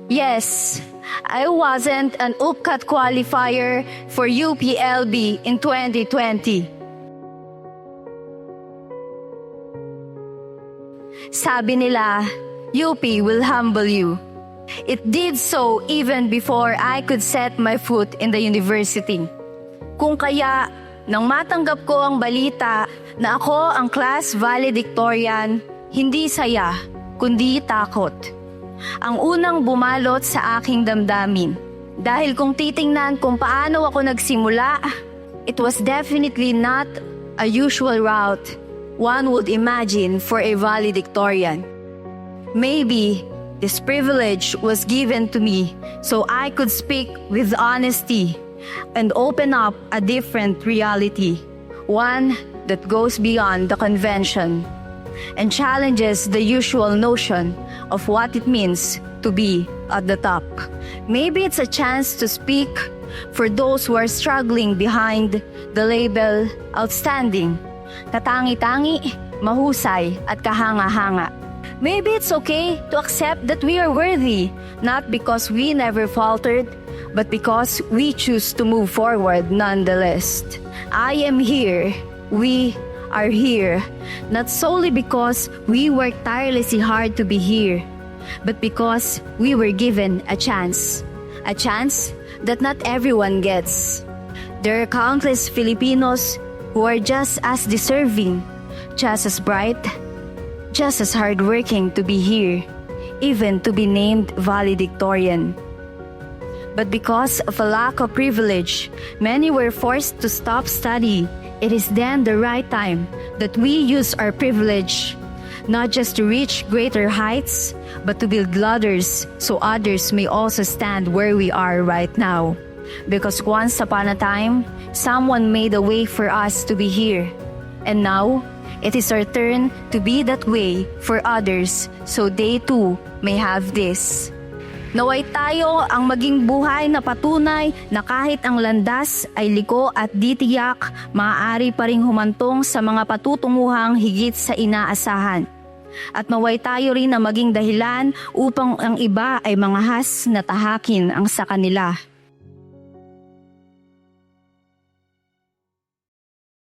Yes, I wasn't an UPCAT qualifier for UPLB in 2020. Sabi nila, UP will humble you. It did so even before I could set my foot in the university. Kung kaya, nang matanggap ko ang balita na ako ang class valedictorian, hindi saya, kundi takot. Ang unang bumalot sa aking damdamin. Dahil kung titingnan kung paano ako nagsimula, it was definitely not a usual route one would imagine for a valedictorian. Maybe this privilege was given to me so I could speak with honesty and open up a different reality, one that goes beyond the convention and challenges the usual notion of what it means to be at the top. Maybe it's a chance to speak for those who are struggling behind the label outstanding, katangi-tangi, mahusay at kahanga-hanga. Maybe it's okay to accept that we are worthy, not because we never faltered, but because we choose to move forward nonetheless. I am here. We are here, not solely because we worked tirelessly hard to be here, but because we were given a chance that not everyone gets. There are countless Filipinos who are just as deserving, just as bright, just as hardworking to be here, even to be named valedictorian. But because of a lack of privilege, many were forced to stop study. It is then the right time that we use our privilege, not just to reach greater heights, but to build ladders so others may also stand where we are right now. Because once upon a time, someone made a way for us to be here. And now, it is our turn to be that way for others so they too may have this. Naway tayo ang maging buhay na patunay na kahit ang landas ay liko at ditiyak, maaari pa ring humantong sa mga patutunguhang higit sa inaasahan. At naway tayo rin na maging dahilan upang ang iba ay mangahas na tahakin ang sa kanila.